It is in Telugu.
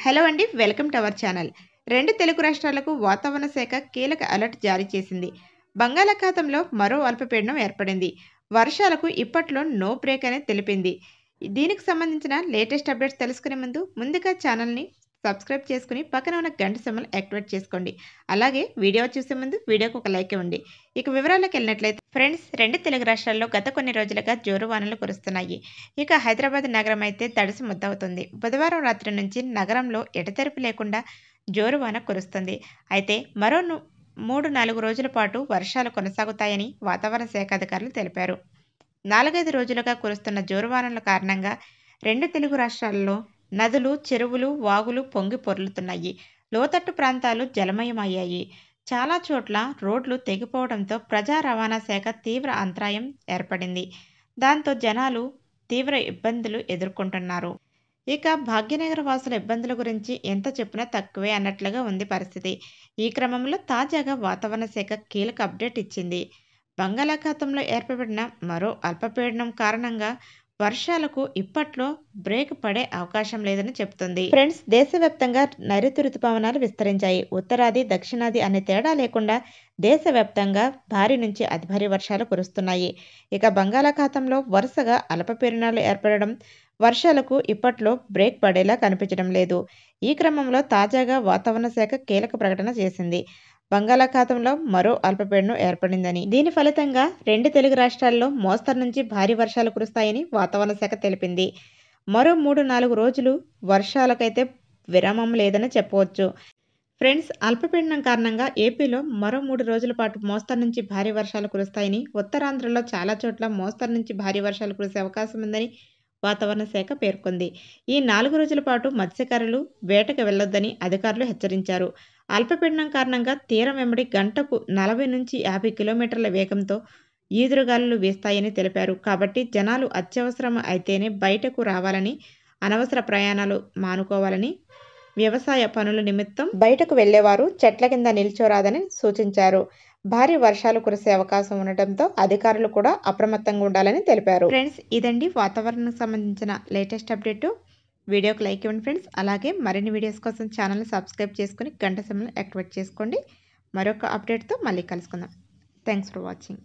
హలో అండి, వెల్కమ్ టు అవర్ ఛానల్. రెండు తెలుగు రాష్ట్రాలకు వాతావరణ శాఖ కీలక అలర్ట్ జారీ చేసింది. బంగాళాఖాతంలో మరో అల్పపీడనం ఏర్పడింది. వర్షాలకు ఇప్పట్లో నో బ్రేక్ అని తెలిపింది. దీనికి సంబంధించిన లేటెస్ట్ అప్డేట్స్ తెలుసుకునే ముందుగా ఛానల్ని సబ్స్క్రైబ్ చేసుకుని పక్కన ఉన్న గంట సింబల్ యాక్టివేట్ చేసుకోండి. అలాగే వీడియో చూసే ముందు వీడియోకి ఒక లైక్ ఇవ్వండి. ఇక వివరాలకు వెళ్ళినట్లయితే ఫ్రెండ్స్, రెండు తెలుగు రాష్ట్రాల్లో గత కొన్ని రోజులుగా జోరు వానలు కురుస్తున్నాయి. ఇక హైదరాబాద్ నగరం అయితే తడిసి ముద్దవుతుంది. బుధవారం రాత్రి నుంచి నగరంలో ఎడతెరిపి లేకుండా జోరు వాన కురుస్తుంది. అయితే మరో 3-4 రోజుల పాటు వర్షాలు కొనసాగుతాయని వాతావరణ శాఖ అధికారులు తెలిపారు. 4-5 రోజులుగా కురుస్తున్న జోరువానల కారణంగా రెండు తెలుగు రాష్ట్రాల్లో నదులు, చెరువులు, వాగులు పొంగి పొర్లుతున్నాయి. లోతట్టు ప్రాంతాలు జలమయమయ్యాయి. చాలా చోట్ల రోడ్లు తెగిపోవడంతో ప్రజా రవాణా శాఖ తీవ్ర అంతరాయం ఏర్పడింది. దాంతో జనాలు తీవ్ర ఇబ్బందులు ఎదుర్కొంటున్నారు. ఇక భాగ్యనగర వాసుల ఇబ్బందుల గురించి ఎంత చెప్పినా తక్కువే అన్నట్లుగా ఉంది పరిస్థితి. ఈ క్రమంలో తాజాగా వాతావరణ శాఖ కీలక అప్డేట్ ఇచ్చింది. బంగాళాఖాతంలో ఏర్పడిన మరో అల్పపీడనం కారణంగా వర్షాలకు ఇప్పట్లో బ్రేక్ పడే అవకాశం లేదని చెబుతుంది. ఫ్రెండ్స్, దేశవ్యాప్తంగా నైరుతి రుతుపవనాలు విస్తరించాయి. ఉత్తరాది, దక్షిణాది అనే తేడా లేకుండా దేశవ్యాప్తంగా భారీ నుంచి అతి భారీ వర్షాలు కురుస్తున్నాయి. ఇక బంగాళాఖాతంలో వరుసగా అల్పపీడనాలు ఏర్పడడం వర్షాలకు ఇప్పట్లో బ్రేక్ పడేలా కనిపించడం లేదు. ఈ క్రమంలో తాజాగా వాతావరణ శాఖ కీలక ప్రకటన చేసింది. బంగాళాఖాతంలో మరో అల్పపీడనం ఏర్పడిందని, దీని ఫలితంగా రెండు తెలుగు రాష్ట్రాల్లో మోస్తరు నుంచి భారీ వర్షాలు కురుస్తాయని వాతావరణ శాఖ తెలిపింది. మరో 3-4 రోజులు వర్షాలకైతే విరామం లేదని చెప్పవచ్చు. ఫ్రెండ్స్, అల్పపీడనం కారణంగా ఏపీలో మరో 3 రోజుల పాటు మోస్తరు నుంచి భారీ వర్షాలు కురుస్తాయని, ఉత్తరాంధ్రలో చాలా చోట్ల మోస్తరు నుంచి భారీ వర్షాలు కురిసే అవకాశం ఉందని వాతావరణ శాఖ పేర్కొంది. ఈ 4 రోజుల పాటు మత్స్యకారులు వేటకు వెళ్లొద్దని అధికారులు హెచ్చరించారు. అల్పపీడనం కారణంగా తీరం వెంబడి గంటకు 40-50 కిలోమీటర్ల వేగంతో ఈదురుగాలులు వీస్తాయని తెలిపారు. కాబట్టి జనాలు అత్యవసరం అయితేనే బయటకు రావాలని, అనవసర ప్రయాణాలు మానుకోవాలని, వ్యవసాయ పనుల నిమిత్తం బయటకు వెళ్లేవారు చెట్ల కింద నిల్చోరాదని సూచించారు. భారీ వర్షాలు కురిసే అవకాశం ఉండటంతో అధికారులు కూడా అప్రమత్తంగా ఉండాలని తెలిపారు. ఫ్రెండ్స్, ఇదండి వాతావరణానికి సంబంధించిన లేటెస్ట్ అప్డేట్. వీడియోకి లైక్ ఇవ్వండి ఫ్రెండ్స్. అలాగే మరిన్ని వీడియోస్ కోసం ఛానల్ని సబ్స్క్రైబ్ చేసుకుని గంట సింబల్ యాక్టివేట్ చేసుకోండి. మరొక అప్డేట్తో మళ్ళీ కలుసుకుందాం. Thanks for watching.